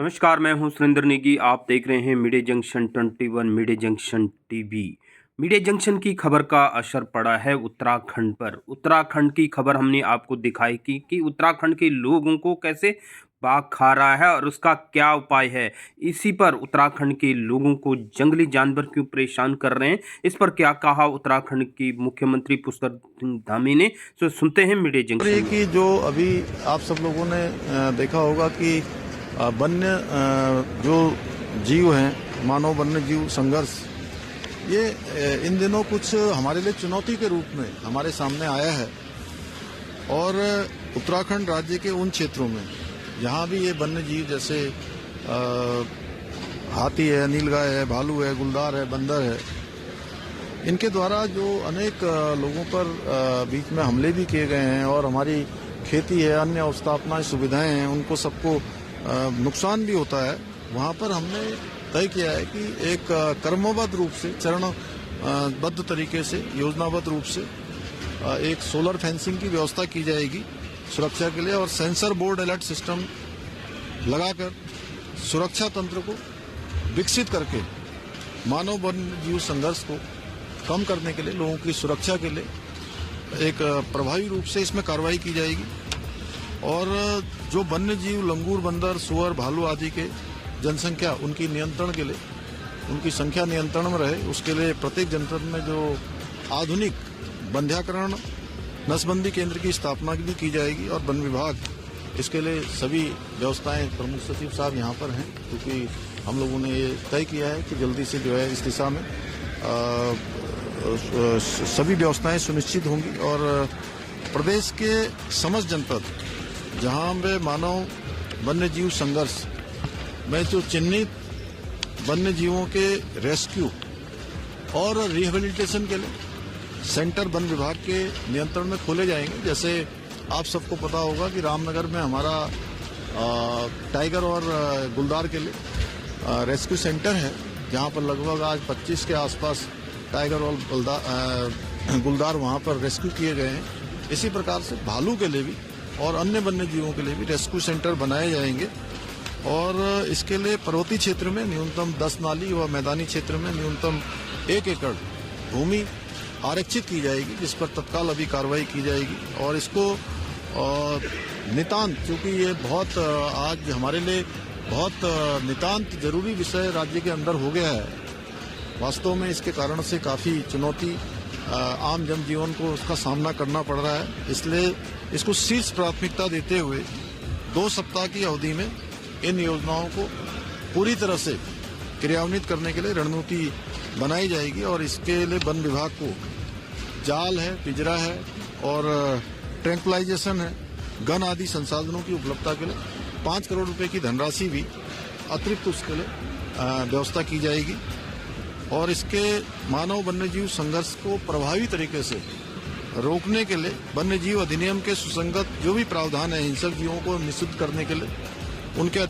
नमस्कार, मैं हूं सुरेंद्र नेगी। आप देख रहे हैं media junction 21 media junction TV. Media junction की खबर का असर पड़ा है उत्तराखंड पर। उत्तराखंड की खबर हमने आपको दिखाई कि उत्तराखंड के लोगों को कैसे बाघ खा रहा है और उसका क्या उपाय है। इसी पर उत्तराखंड के लोगों को जंगली जानवर क्यों परेशान कर रहे हैं, इस पर क्या कहा उत्तराखंड की मुख्यमंत्री पुष्कर सिंह धामी ने, तो सुनते हैं मीडिया और जंक्शन ये में। कि जो अभी आप सब लोगों ने देखा होगा कि वन्य जो जीव हैं, मानव वन्य जीव संघर्ष, ये इन दिनों कुछ हमारे लिए चुनौती के रूप में हमारे सामने आया है। और उत्तराखंड राज्य के उन क्षेत्रों में जहाँ भी ये वन्य जीव जैसे हाथी है, नीलगाय है, भालू है, गुलदार है, बंदर है, इनके द्वारा जो अनेक लोगों पर बीच में हमले भी किए गए हैं और हमारी खेती है, अन्य अवस्थापना सुविधाएं हैं, उनको सबको नुकसान भी होता है। वहाँ पर हमने तय किया है कि एक कर्मबद्ध रूप से, चरणबद्ध तरीके से, योजनाबद्ध रूप से एक सोलर फेंसिंग की व्यवस्था की जाएगी सुरक्षा के लिए, और सेंसर बोर्ड अलर्ट सिस्टम लगाकर सुरक्षा तंत्र को विकसित करके मानव वन्य जीव संघर्ष को कम करने के लिए, लोगों की सुरक्षा के लिए एक प्रभावी रूप से इसमें कार्रवाई की जाएगी। और जो वन्य जीव लंगूर, बंदर, सुअर, भालू आदि के जनसंख्या, उनकी नियंत्रण के लिए, उनकी संख्या नियंत्रण में रहे, उसके लिए प्रत्येक जनपद में जो आधुनिक बंध्याकरण नसबंदी केंद्र की स्थापना भी की जाएगी। और वन विभाग इसके लिए सभी व्यवस्थाएं, प्रमुख सचिव साहब यहाँ पर हैं, क्योंकि हम लोगों ने ये तय किया है कि जल्दी से जो है इस दिशा में सभी व्यवस्थाएं सुनिश्चित होंगी। और प्रदेश के समस्त जनपद जहां पे मानव वन्य जीव संघर्ष में जो चिन्हित वन्य जीवों के रेस्क्यू और रिहेबिलिटेशन के लिए सेंटर वन विभाग के नियंत्रण में खोले जाएंगे। जैसे आप सबको पता होगा कि रामनगर में हमारा टाइगर और गुलदार के लिए रेस्क्यू सेंटर है, जहां पर लगभग आज 25 के आसपास टाइगर और गुलदार वहां पर रेस्क्यू किए गए हैं। इसी प्रकार से भालू के लिए भी और अन्य वन्य जीवों के लिए भी रेस्क्यू सेंटर बनाए जाएंगे। और इसके लिए पर्वतीय क्षेत्र में न्यूनतम 10 नाली व मैदानी क्षेत्र में न्यूनतम 1 एकड़ भूमि आरक्षित की जाएगी, जिस पर तत्काल अभी कार्रवाई की जाएगी। और इसको नितांत, क्योंकि ये बहुत आज हमारे लिए बहुत नितांत जरूरी विषय राज्य के अंदर हो गया है। वास्तव में इसके कारण से काफ़ी चुनौती आम जनजीवन को उसका सामना करना पड़ रहा है। इसलिए इसको शीर्ष प्राथमिकता देते हुए 2 सप्ताह की अवधि में इन योजनाओं को पूरी तरह से क्रियान्वित करने के लिए रणनीति बनाई जाएगी। और इसके लिए वन विभाग को जाल है, पिंजरा है और ट्रैंक्विलाइजेशन है, गन आदि संसाधनों की उपलब्धता के लिए 5 करोड़ रुपए की धनराशि भी अतिरिक्त उसके लिए व्यवस्था की जाएगी। और इसके मानव वन्यजीव संघर्ष को प्रभावी तरीके से रोकने के लिए वन्यजीव अधिनियम के सुसंगत जो भी प्रावधान है, हिंसक जीवों को निषिद्ध करने के लिए उनके